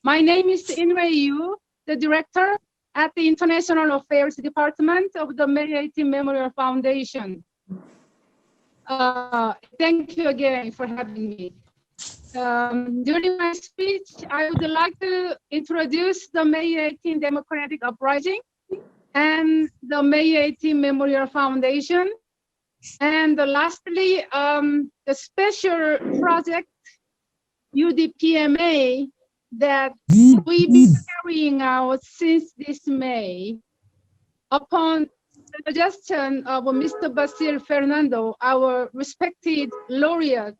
My name is Inwei Yu, the director at the International Affairs Department of the May 18 Memorial Foundation. Thank you again for having me. During my speech, I would like to introduce the May 18 Democratic Uprising and the May 18 Memorial Foundation. And lastly, the special project UDPMA that we've been carrying out since this May upon the suggestion of Mr. Basil Fernando, our respected laureate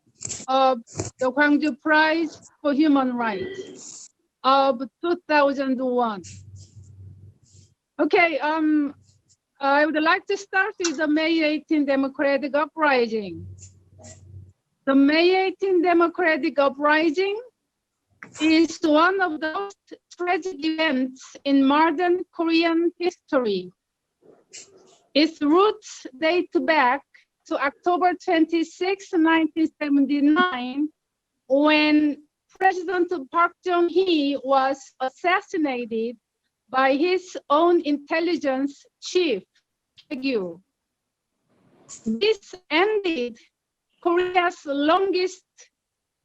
of the Gwangju Prize for Human Rights of 2001. Okay, I would like to start with the May 18 Democratic Uprising. The May 18 Democratic Uprising is one of the most tragic events in modern Korean history. Its roots date back to October 26, 1979, when President Park Chung-hee was assassinated by his own intelligence chief, Kyu. This ended Korea's longest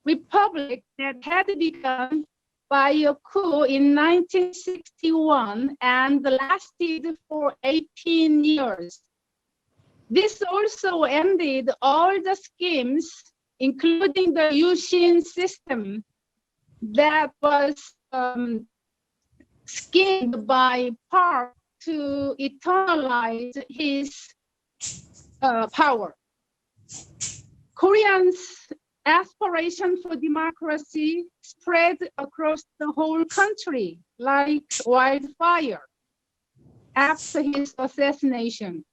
republic that had begun by a coup in 1961 and lasted for 18 years. This also ended all the schemes, including the Yushin system that was schemed by Park to eternalize his power. Koreans' aspiration for democracy spread across the whole country like wildfire after his assassination.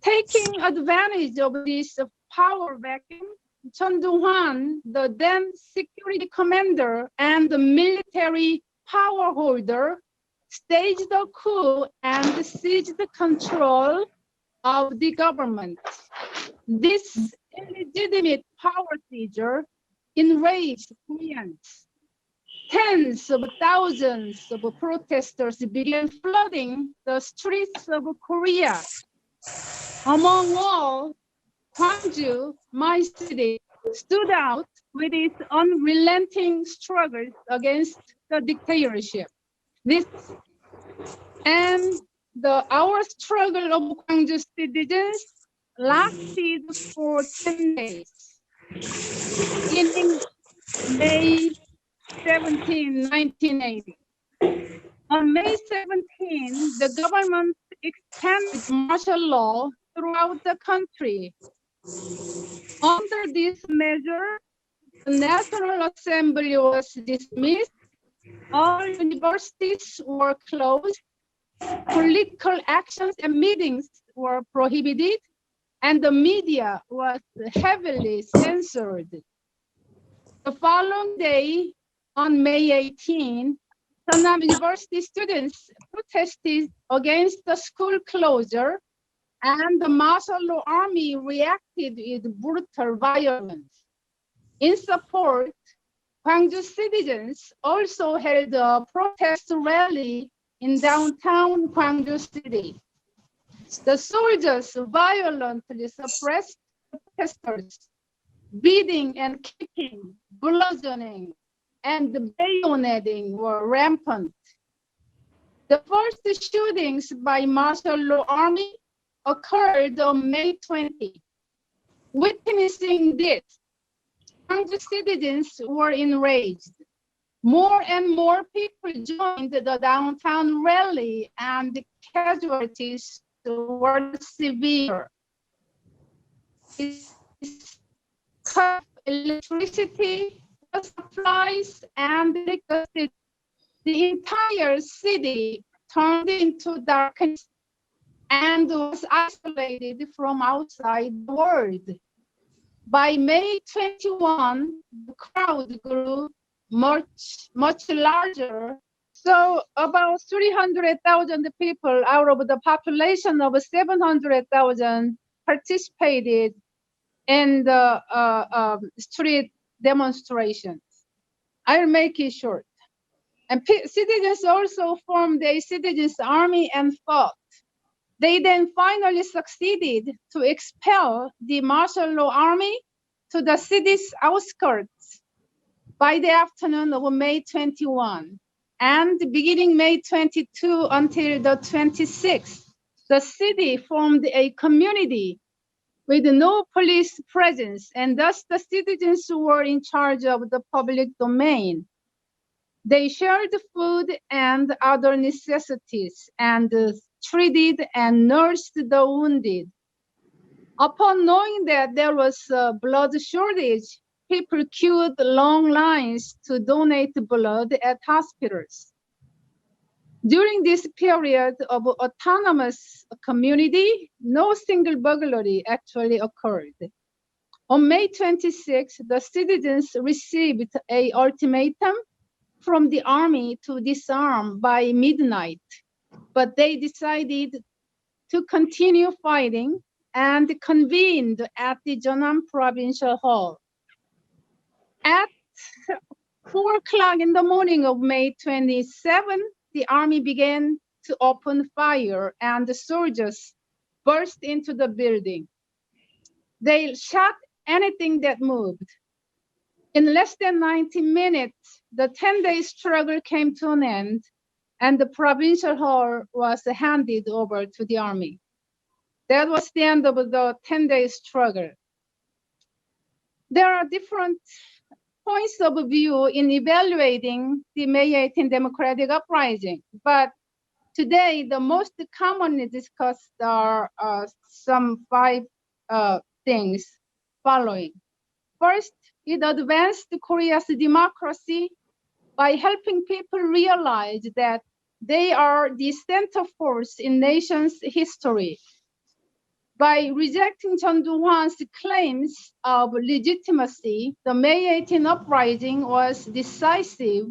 Taking advantage of this power vacuum, Chun Doo-hwan, the then security commander and the military power holder, staged a coup and seized control of the government. This illegitimate power seizure enraged Koreans. Tens of thousands of protesters began flooding the streets of Korea. Among all, Gwangju, my city, stood out with its unrelenting struggles against the dictatorship. Our struggle of Gwangju citizens lasted for 10 days, beginning May 17, 1980. On May 17, the government extended martial law throughout the country. Under this measure, the National Assembly was dismissed, all universities were closed, political actions and meetings were prohibited, and the media was heavily censored. The following day, on May 18, Seonam University students protested against the school closure, and the martial law army reacted with brutal violence. In support, Gwangju citizens also held a protest rally in downtown Gwangju City. The soldiers violently suppressed protesters, beating and kicking, bludgeoning, and bayoneting were rampant. The first shootings by martial law army occurred on May 20. Witnessing this, Gwangju citizens were enraged. More and more people joined the downtown rally, and the casualties were severe. It cut electricity, supplies, and the entire city turned into darkness and was isolated from outside the world. By May 21, the crowd grew much larger. So about 300,000 people out of the population of 700,000 participated in the street demonstrations. I'll make it short. And citizens also formed a citizens' army and fought. They then finally succeeded to expel the martial law army to the city's outskirts by the afternoon of May 21. And beginning May 22 until the 26th, the city formed a community with no police presence, and thus the citizens were in charge of the public domain. They shared food and other necessities and treated and nursed the wounded. Upon knowing that there was a blood shortage, people queued long lines to donate blood at hospitals. During this period of autonomous community, no single burglary actually occurred. On May 26, the citizens received an ultimatum from the army to disarm by midnight, but they decided to continue fighting and convened at the Jeonnam Provincial Hall. At 4 o'clock in the morning of May 27, the army began to open fire and the soldiers burst into the building. They shot anything that moved. In less than 90 minutes, the 10-day struggle came to an end, and the provincial hall was handed over to the army. That was the end of the 10-day struggle. There are different points of view in evaluating the May 18 democratic uprising, but today the most commonly discussed are some 5 things following. First, it advanced Korea's democracy by helping people realize that they are the center force in nation's history. By rejecting Chun Doo-hwan's claims of legitimacy, the May 18 uprising was decisive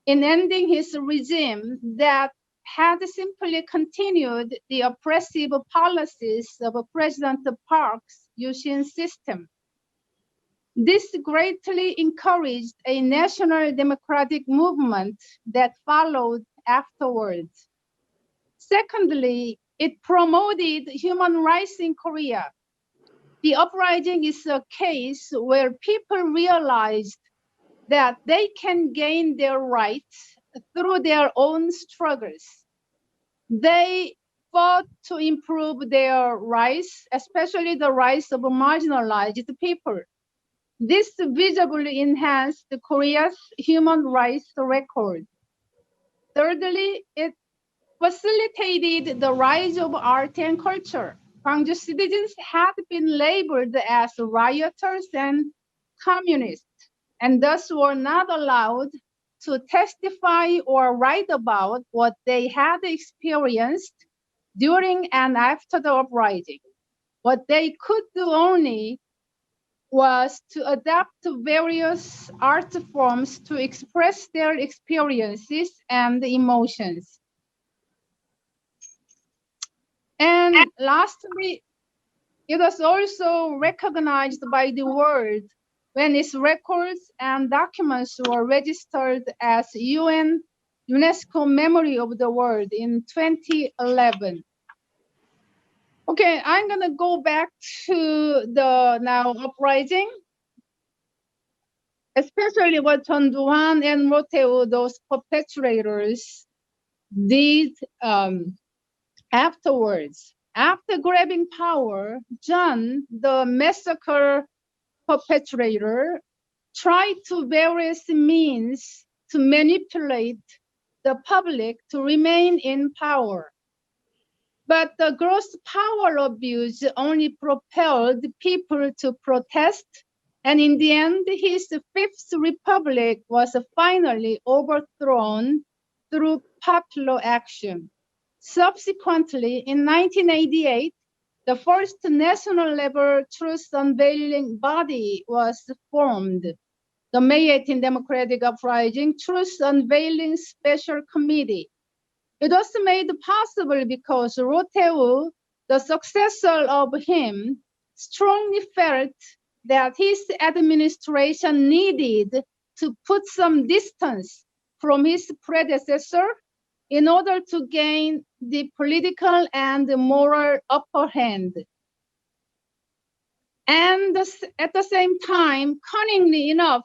in ending his regime that had simply continued the oppressive policies of President Park's Yushin system. This greatly encouraged a national democratic movement that followed afterwards. Secondly, it promoted human rights in Korea. The uprising is a case where people realized that they can gain their rights through their own struggles. They fought to improve their rights, especially the rights of marginalized people. This visibly enhanced Korea's human rights record. Thirdly, it facilitated the rise of art and culture. Gwangju citizens had been labeled as rioters and communists, and thus were not allowed to testify or write about what they had experienced during and after the uprising. What they could do only was to adapt to various art forms to express their experiences and emotions. And lastly, it was also recognized by the world when its records and documents were registered as UNESCO Memory of the World in 2011. Okay, I'm gonna go back to the now uprising, especially what Chun Doo-hwan and Roh-tae-woo, those perpetrators, did afterwards. After grabbing power, John, the massacre perpetrator, tried to various means to manipulate the public to remain in power. But the gross power abuse only propelled people to protest, and in the end, his Fifth Republic was finally overthrown through popular action. Subsequently, in 1988, the first national-level truth unveiling body was formed, the May 18 Democratic Uprising Truth Unveiling Special Committee. It was made possible because Roh-tae-woo, the successor of him, strongly felt that his administration needed to put some distance from his predecessor in order to gain the political and the moral upper hand. And at the same time, cunningly enough,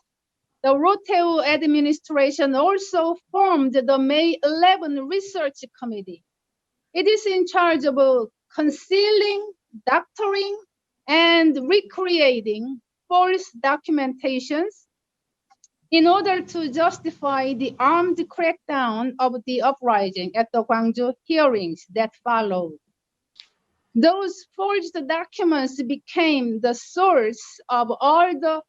the Rotteu administration also formed the May 11 Research Committee. It is in charge of concealing, doctoring, and recreating false documentations in order to justify the armed crackdown of the uprising at the Gwangju hearings that followed. Those forged documents became the source of all the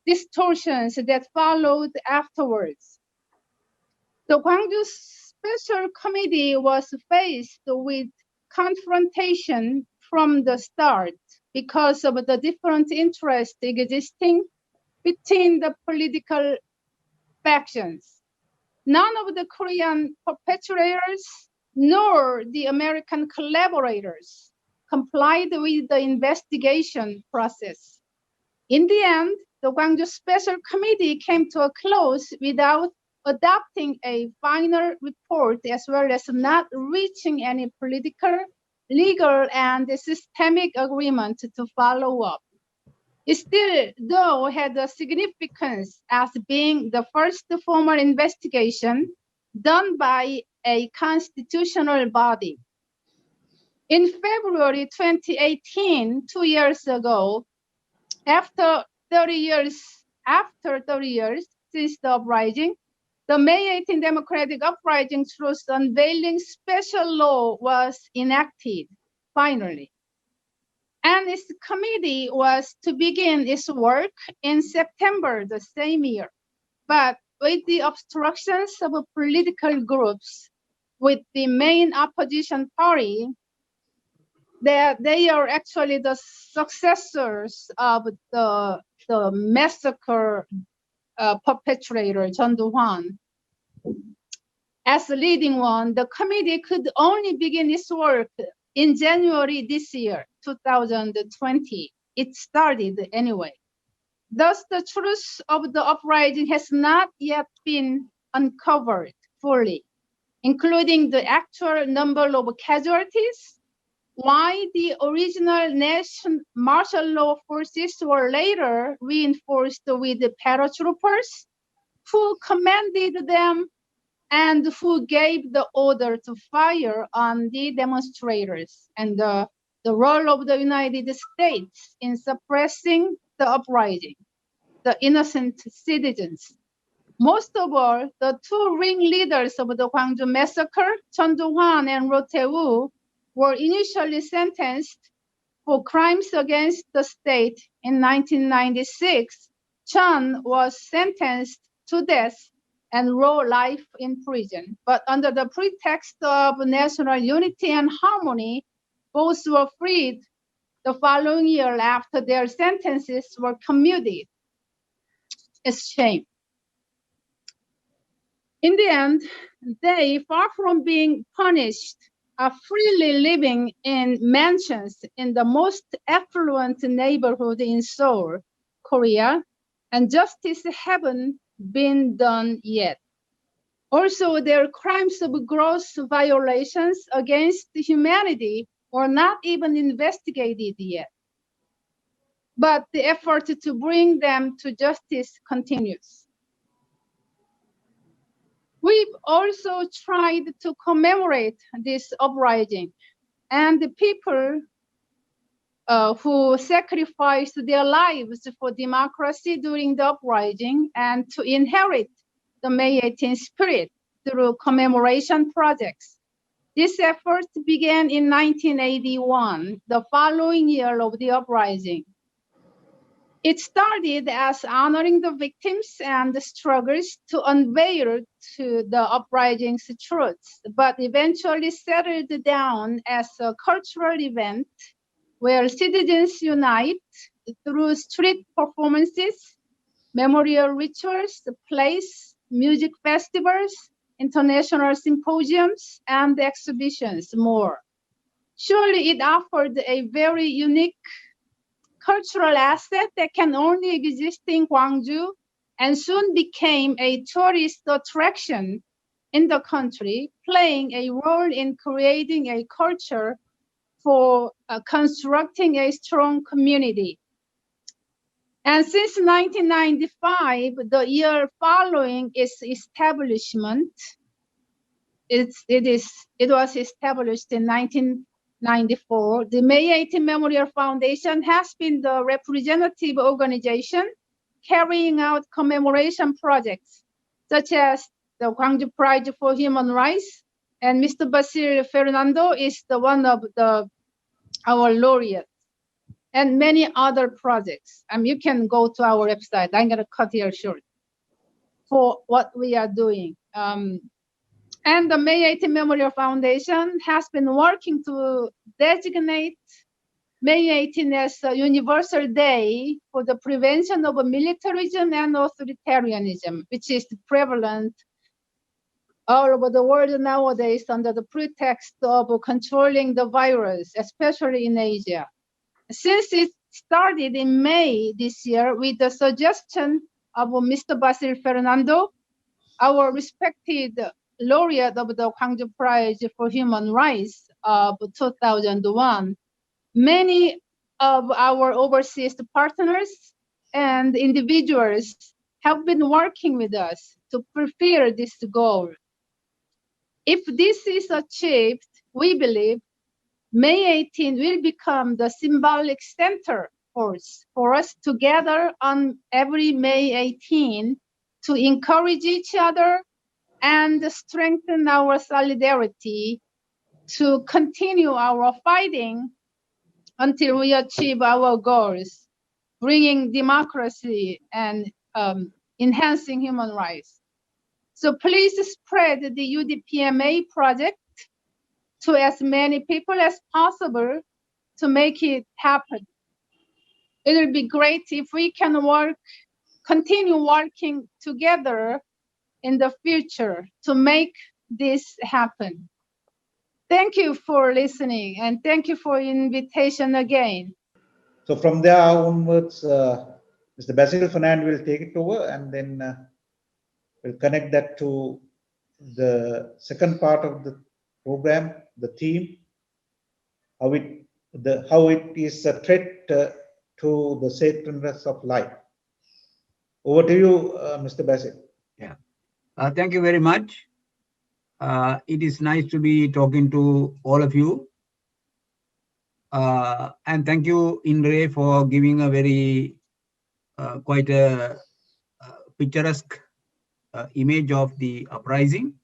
distortions that followed afterwards. The Gwangju Special Committee was faced with confrontation from the start because of the different interests existing between the political factions. None of the Korean perpetrators nor the American collaborators complied with the investigation process. In the end, the Gwangju Special Committee came to a close without adopting a final report, as well as not reaching any political, legal, and systemic agreement to follow up. It still, though, had a significance as being the first formal investigation done by a constitutional body. In February 2018, 2 years ago, after 30 years since the uprising, the May 18 Democratic Uprising Truth Unveiling Special Law was enacted, finally. And its committee was to begin its work in September the same year. But with the obstructions of political groups, with the main opposition party, that they are actually the successors of the massacre perpetrator, Chun Doo-hwan. As the leading one, the committee could only begin its work in January this year, 2020. It started anyway. Thus, the truth of the uprising has not yet been uncovered fully, including the actual number of casualties, why the original national martial law forces were later reinforced with the paratroopers, who commanded them, and who gave the order to fire on the demonstrators, and the role of the United States in suppressing the uprising, the innocent citizens. Most of all, the two ringleaders of the Gwangju massacre, Chun Doo-hwan and Roh Tae-woo, were initially sentenced for crimes against the state in 1996. Chun was sentenced to death and Roh life in prison. But under the pretext of national unity and harmony, both were freed the following year after their sentences were commuted. It's a shame. In the end, they, far from being punished, are freely living in mansions in the most affluent neighborhood in Seoul, Korea, and justice haven't been done yet. Also, their crimes of gross violations against humanity were not even investigated yet. But the effort to bring them to justice continues. We've also tried to commemorate this uprising and the people who sacrificed their lives for democracy during the uprising, and to inherit the May 18 spirit through commemoration projects. This effort began in 1981, the following year of the uprising. It started as honoring the victims and the struggles to unveil to the uprising's truths, but eventually settled down as a cultural event where citizens unite through street performances, memorial rituals, plays, music festivals, international symposiums, and exhibitions, more. Surely it offered a very unique cultural asset that can only exist in Gwangju and soon became a tourist attraction in the country, playing a role in creating a culture for constructing a strong community. And since 1995, the year following its establishment, it was established in 1994. The May 18 Memorial Foundation has been the representative organization carrying out commemoration projects, such as the Gwangju Prize for Human Rights, and Mr. Basil Fernando is the one of our laureates, and many other projects. You can go to our website. I'm gonna cut here short for what we are doing. And the May 18 Memorial Foundation has been working to designate May 18 as a universal day for the prevention of militarism and authoritarianism, which is prevalent all over the world nowadays under the pretext of controlling the virus, especially in Asia. Since it started in May this year with the suggestion of Mr. Basil Fernando, our respected laureate of the Gwangju Prize for Human Rights of 2001, many of our overseas partners and individuals have been working with us to fulfill this goal. If this is achieved, we believe May 18 will become the symbolic center for us to gather on every May 18 to encourage each other and strengthen our solidarity to continue our fighting until we achieve our goals, bringing democracy and enhancing human rights. So please spread the UDPMA project to as many people as possible to make it happen. It will be great if we can continue working together in the future to make this happen. Thank you for listening, and thank you for invitation again. So from there onwards, Mr. Basil Fernand will take it over, and then we'll connect that to the second part of the program, the theme, how it is a threat to the sacredness of life. Over to you, Mr. Basil. Yeah, thank you very much. It is nice to be talking to all of you. And thank you, Indre, for giving a very quite a picturesque image of the uprising.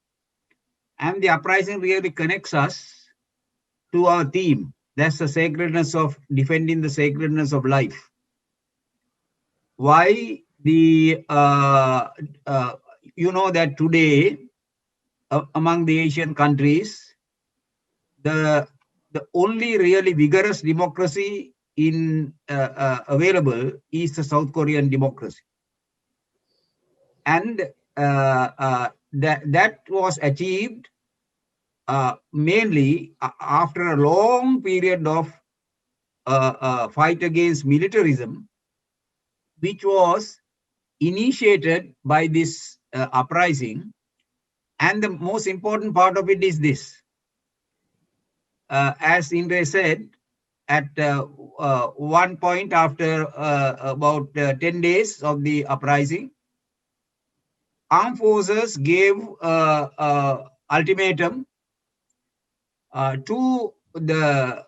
And the uprising really connects us to our theme. That's the sacredness of defending the sacredness of life. Why the you know that today among the Asian countries, the only really vigorous democracy in available is the South Korean democracy, and that was achieved mainly after a long period of fight against militarism, which was initiated by this uprising. And the most important part of it is this. As Indre said, at one point after about 10 days of the uprising, armed forces gave ultimatum to the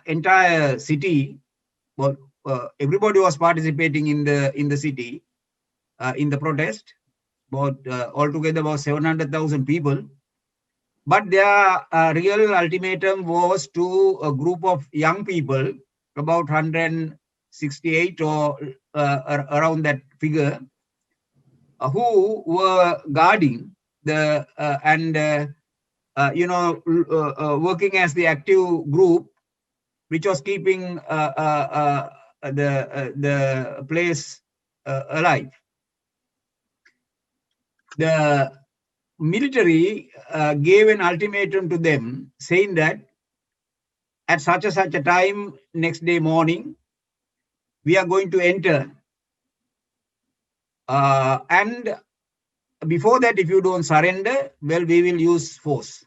entire city. Well, everybody was participating in the city in the protest. Altogether about 700,000 people. But their real ultimatum was to a group of young people, about 168 or around that figure, who were guarding the working as the active group, which was keeping the place alive. The military gave an ultimatum to them saying that at such a time, next day morning, we are going to enter And before that, if you don't surrender, well, we will use force.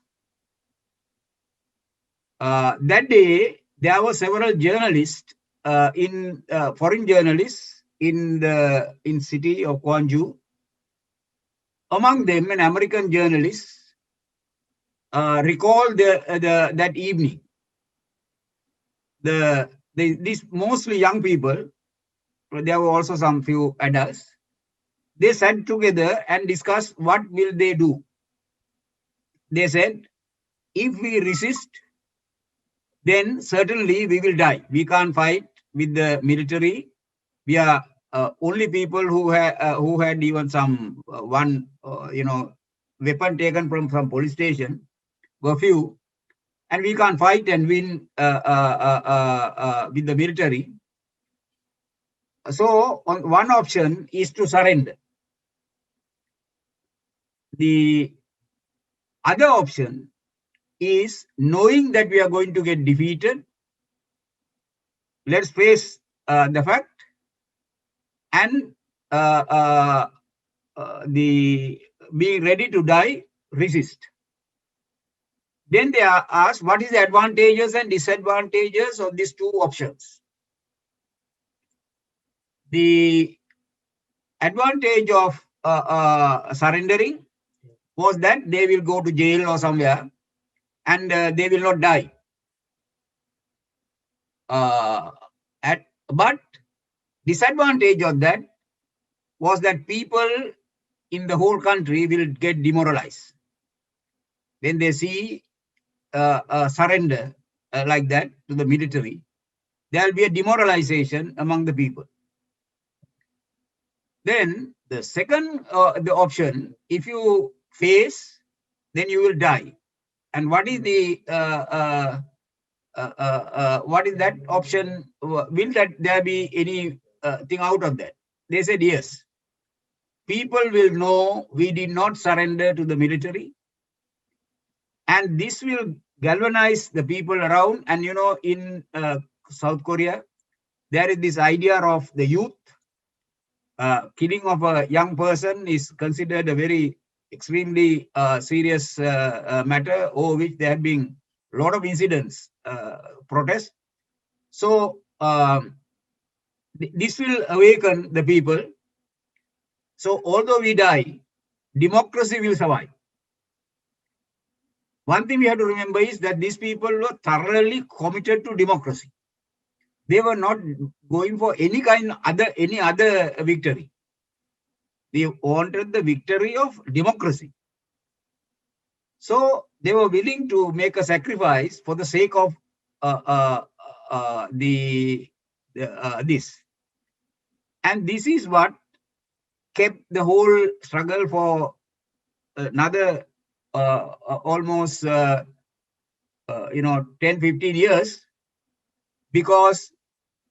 That day, there were several journalists, foreign journalists in city of Gwangju. Among them, an American journalist recalled that evening. These mostly young people, there were also some few adults. They sat together and discussed what will they do. They said, if we resist, then certainly we will die. We can't fight with the military. We are only people who had even some weapon taken from some police station were few, and we can't fight and win with the military. So one option is to surrender. The other option is, knowing that we are going to get defeated, let's face the fact, and being ready to die, resist. Then they are asked, what is the advantages and disadvantages of these two options? The advantage of surrendering was that they will go to jail or somewhere, and they will not die. But disadvantage of that was that people in the whole country will get demoralized when they see surrender like that to the military. There will be a demoralization among the people. Then the second the option, if you face, then you will die. And what is the what is that option? Will that there be any thing out of that? They said yes. People will know we did not surrender to the military, and this will galvanize the people around. And you know, in South Korea, there is this idea of the youth. Killing of a young person is considered a very extremely serious matter, over which there have been a lot of incidents, protests. So this will awaken the people. So although we die, democracy will survive. One thing we have to remember is that these people were thoroughly committed to democracy. They were not going for any other victory. They wanted the victory of democracy. So they were willing to make a sacrifice for the sake of this. And this is what kept the whole struggle for another almost 10, 15 years, because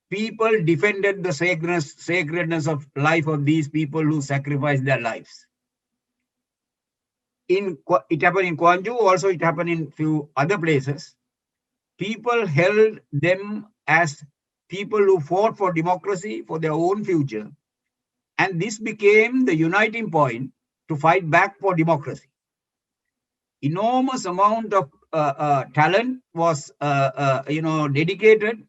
people defended the sacredness of life of these people who sacrificed their lives. It happened in Gwangju, also it happened in few other places. People held them as people who fought for democracy, for their own future. And this became the uniting point to fight back for democracy. Enormous amount of talent was dedicated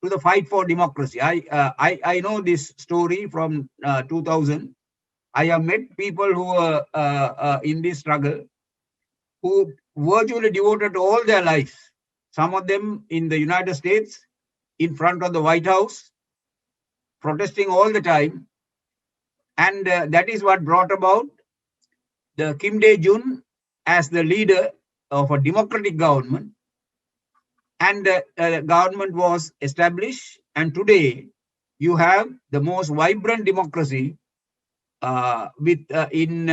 to the fight for democracy. I know this story from 2000. I have met people who were in this struggle, who virtually devoted all their lives. Some of them in the United States, in front of the White House, protesting all the time. And that is what brought about the Kim Dae-jun as the leader of a democratic government. And the government was established. And today you have the most vibrant democracy within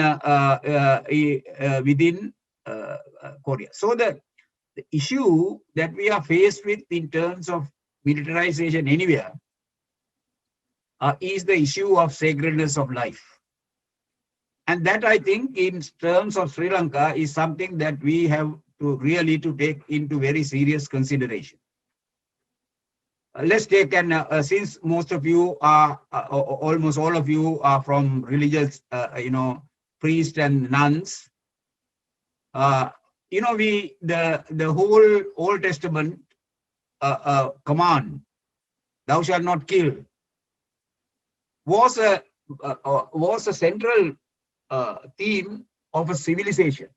Korea. So the issue that we are faced with in terms of militarization anywhere is the issue of sacredness of life. And that, I think, in terms of Sri Lanka, is something that we have to really take into very serious consideration. let's take since most of you are, almost all of you are from religious, priests and nuns. The whole Old Testament command, "Thou shalt not kill," was a central theme of a civilization.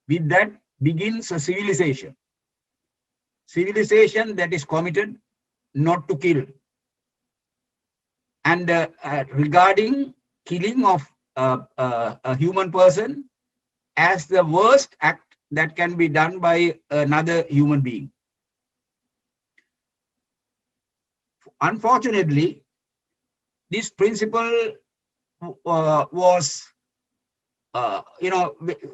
With that begins a civilization. Civilization that is committed not to kill. And regarding killing of a human person as the worst act that can be done by another human being. Unfortunately, this principle was,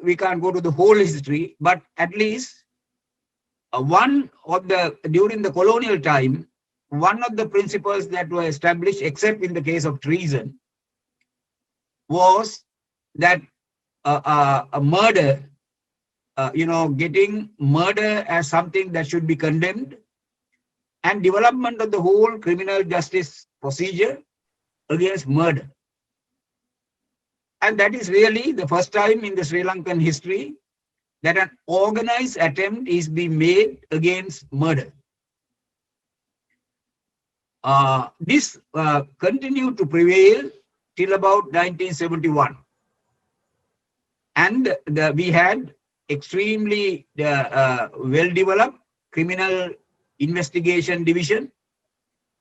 we can't go to the whole history, but at least during the colonial time, one of the principles that were established, except in the case of treason, was that a murder, getting murder as something that should be condemned, and development of the whole criminal justice procedure against murder. And that is really the first time in the Sri Lankan history that an organized attempt is being made against murder. This continued to prevail till about 1971. And we had extremely well-developed criminal investigation division,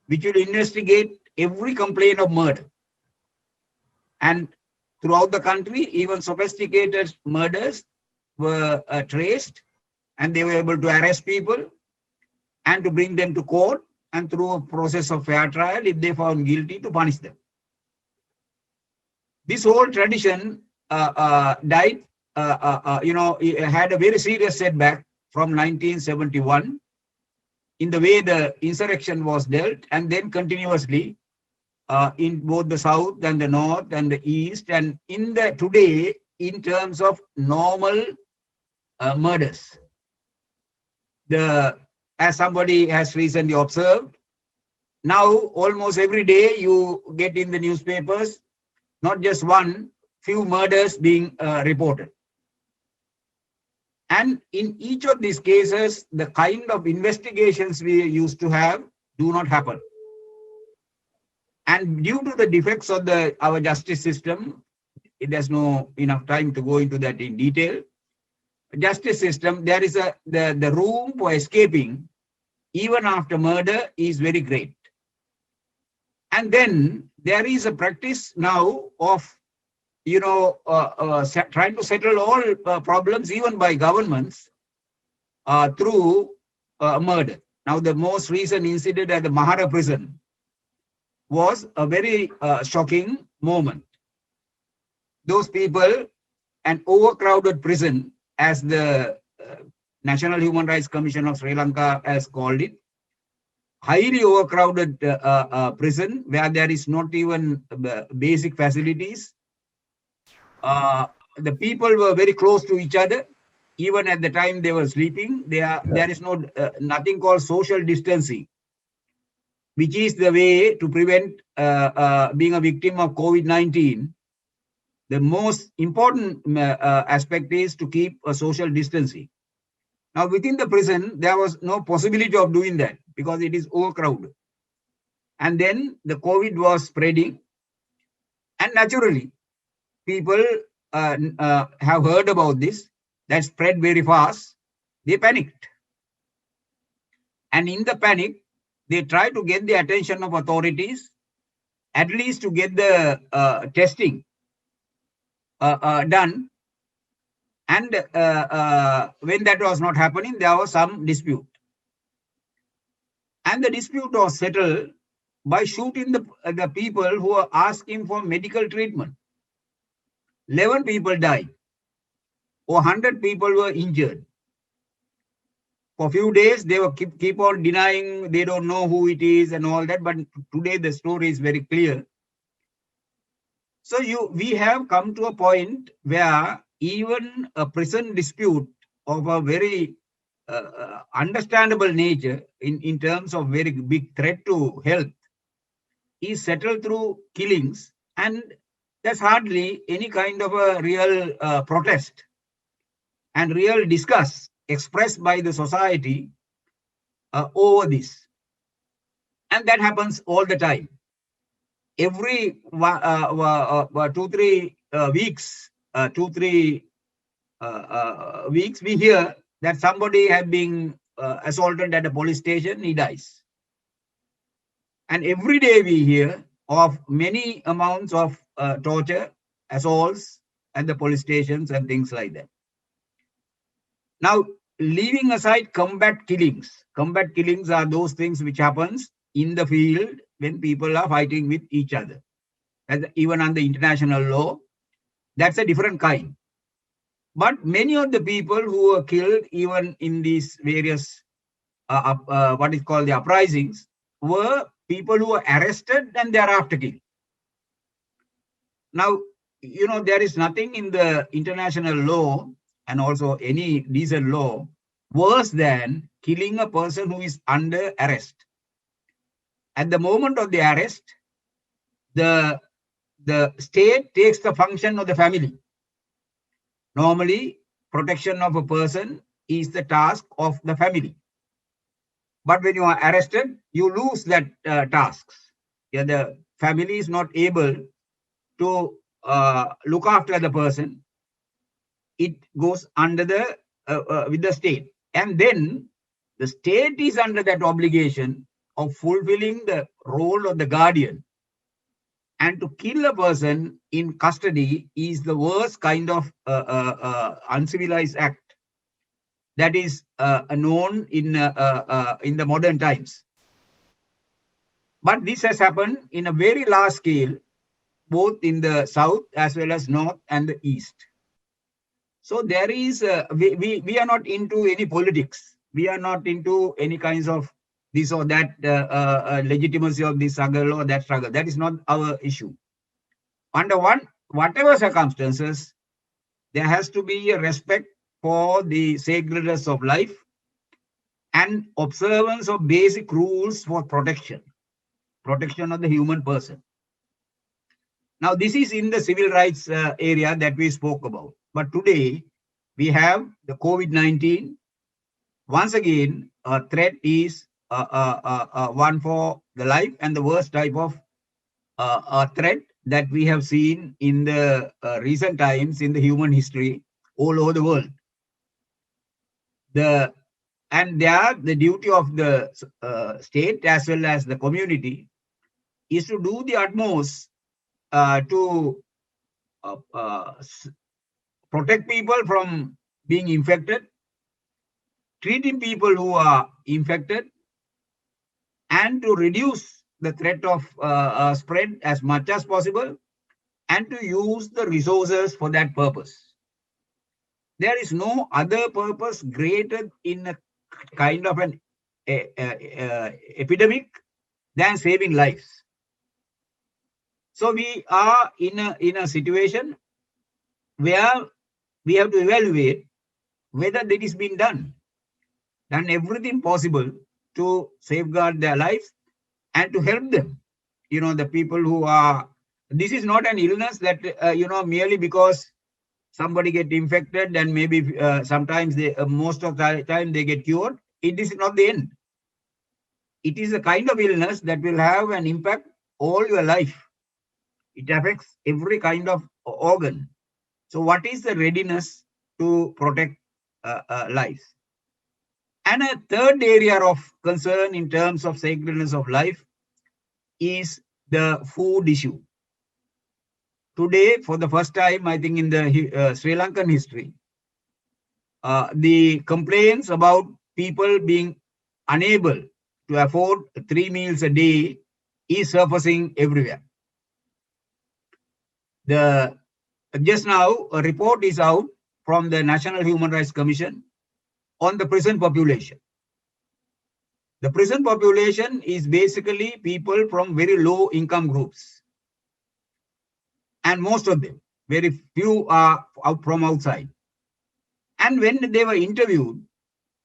which will investigate every complaint of murder. And throughout the country, even sophisticated murders were traced, and they were able to arrest people and to bring them to court, and through a process of fair trial, if they found guilty, to punish them. This whole tradition died, it had a very serious setback from 1971 in the way the insurrection was dealt, and then continuously in both the south and the north and the east, and in the today in terms of normal murders. As somebody has recently observed, now almost every day you get in the newspapers not just one, few murders being reported. And in each of these cases, the kind of investigations we used to have do not happen. And due to the defects of our justice system, there's no enough time to go into that in detail. Justice system, there is the room for escaping, even after murder, is very great. And then there is a practice now of, trying to settle all problems, even by governments, through murder. Now, the most recent incident at the Mahara prison was a very shocking moment. Those people, an overcrowded prison, as the National Human Rights Commission of Sri Lanka has called it, highly overcrowded prison where there is not even basic facilities. The people were very close to each other, even at the time they were sleeping. There is nothing called social distancing, which is the way to prevent being a victim of COVID-19. The most important aspect is to keep a social distancing. Now, within the prison, there was no possibility of doing that because it is overcrowded. And then the COVID was spreading. And naturally, people have heard about this. That spread very fast. They panicked. And in the panic, they tried to get the attention of authorities, at least to get the testing done. And when that was not happening, there was some dispute. And the dispute was settled by shooting the people who were asking for medical treatment. 11 people died, or 100 people were injured. For a few days, they were keep on denying they don't know who it is and all that. But today, the story is very clear. So we have come to a point where even a prison dispute of a very understandable nature in terms of very big threat to health is settled through killings, and there's hardly any kind of a real protest and real disgust expressed by the society over this. And that happens all the time. Every 2-3 weeks, weeks, we hear that somebody had been assaulted at a police station, he dies. And every day we hear of many amounts of torture, assaults at the police stations and things like that. Now, leaving aside combat killings are those things which happens in the field when people are fighting with each other. As even under international law, that's a different kind. But many of the people who were killed, even in these various, what is called the uprisings, were people who were arrested and thereafter killed. Now, you know, there is nothing in the international law and also any decent law worse than killing a person who is under arrest. At the moment of the arrest, the state takes the function of the family. Normally, protection of a person is the task of the family. But when you are arrested, you lose that tasks. Yeah, the family is not able to look after the person. It goes under the with the state, and then the state is under that obligation of fulfilling the role of the guardian. And to kill a person in custody is the worst kind of uncivilized act that is known in the modern times. But this has happened in a very large scale, both in the south as well as north and the east. So there is, we are not into any politics. We are not into any kinds of this or that legitimacy of this struggle or that struggle. That is not our issue. Under whatever circumstances, there has to be a respect for the sacredness of life and observance of basic rules for protection of the human person. Now, this is in the civil rights area that we spoke about. But today, we have the COVID-19. Once again, a threat is one for the life, and the worst type of threat that we have seen in the recent times in the human history all over the world. The duty of the state as well as the community is to do the utmost to protect people from being infected, treating people who are infected, and to reduce the threat of spread as much as possible, and to use the resources for that purpose. There is no other purpose greater in a kind of an epidemic than saving lives. So we are in a situation where we have to evaluate whether that is being done everything possible to safeguard their lives and to help them. You know, the people who are, this is not an illness that, merely because somebody get infected and maybe sometimes they, most of the time they get cured. It is not the end. It is a kind of illness that will have an impact all your life. It affects every kind of organ. So what is the readiness to protect lives? And a third area of concern in terms of sacredness of life is the food issue. Today, for the first time, I think in the Sri Lankan history, the complaints about people being unable to afford 3 meals a day is surfacing everywhere. Just now, a report is out from the National Human Rights Commission on the prison population. The prison population is basically people from very low income groups. And most of them, very few are out from outside. And when they were interviewed,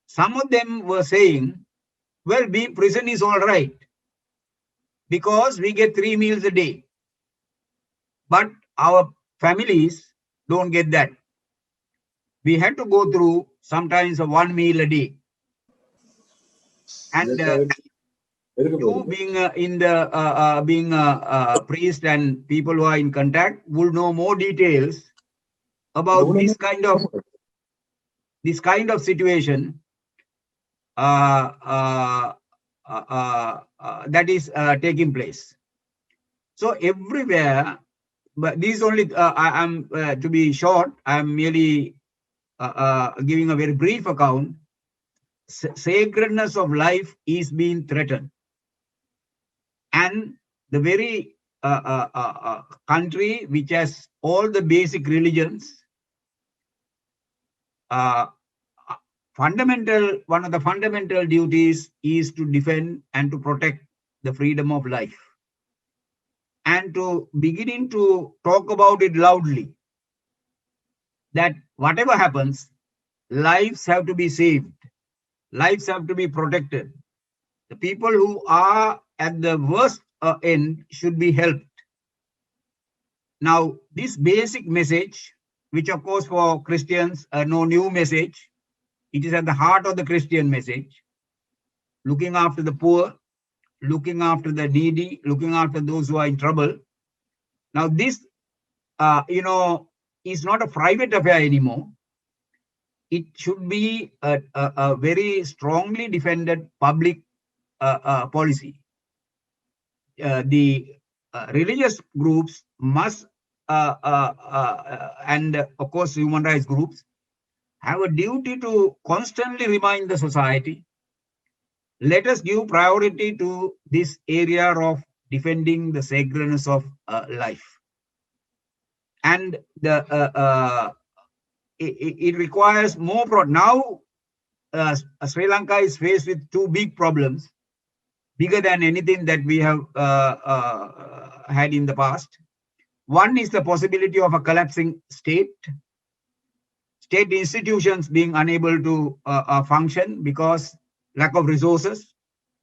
some of them were saying, well, being prison is all right because we get 3 meals a day. But our families don't get that. We had to go through sometimes a 1 meal a day. And you being being a priest and people who are in contact will know more details about this kind of situation that is taking place. So everywhere, but these only I am to be short. I am merely giving a very brief account. Sacredness of life is being threatened, and the very country which has all the basic religions, one of the fundamental duties is to defend and to protect the freedom of life, and to beginning to talk about it loudly, that whatever happens, lives have to be saved, lives have to be protected. The people who are at the worst end should be helped. Now, this basic message, which of course for Christians no new message, it is at the heart of the Christian message, looking after the poor, looking after the needy, looking after those who are in trouble. Now this, is not a private affair anymore. It should be a very strongly defended public policy. The religious groups must, and of course human rights groups, have a duty to constantly remind the society, let us give priority to this area of defending the sacredness of life. And it requires more. Now, Sri Lanka is faced with two big problems, bigger than anything that we have had in the past. One is the possibility of a collapsing state institutions being unable to function because lack of resources.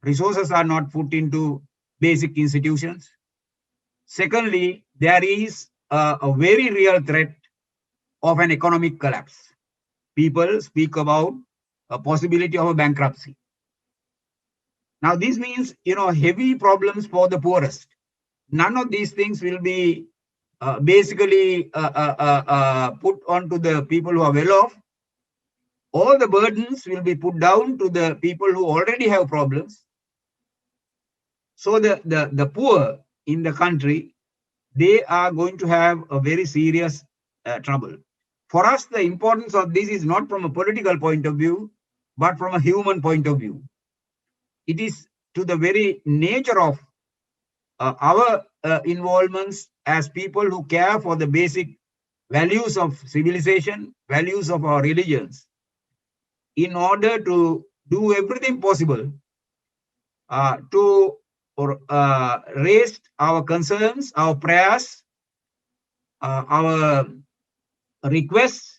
Resources are not put into basic institutions. Secondly, there is a very real threat of an economic collapse. People speak about a possibility of a bankruptcy. Now, this means, heavy problems for the poorest. None of these things will be basically put onto the people who are well off. All the burdens will be put down to the people who already have problems. So the poor in the country, they are going to have a very serious trouble. For us, the importance of this is not from a political point of view, but from a human point of view. It is to the very nature of our involvements as people who care for the basic values of civilization, values of our religions, in order to do everything possible to raise our concerns, our prayers, our requests,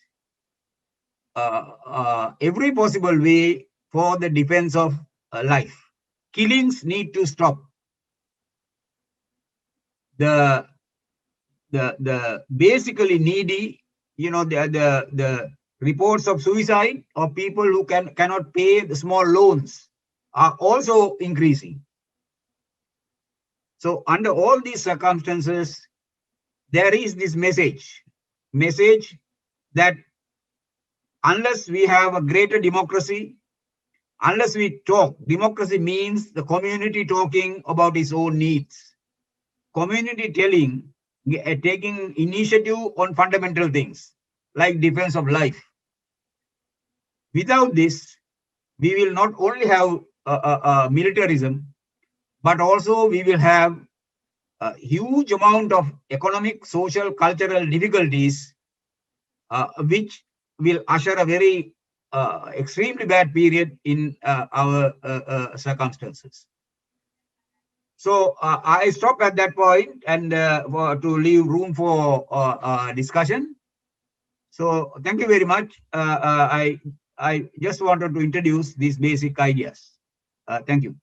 every possible way for the defense of life. Killings need to stop. The basically needy, the reports of suicide or people who cannot pay the small loans are also increasing. So under all these circumstances, there is this message that unless we have a greater democracy, unless we talk, democracy means the community talking about its own needs, community taking initiative on fundamental things like defense of life. Without this, we will not only have militarism, but also we will have a huge amount of economic, social, cultural difficulties, which will usher a very extremely bad period in our circumstances. So I stop at that point and to leave room for discussion. So thank you very much. I I just wanted to introduce these basic ideas. Thank you.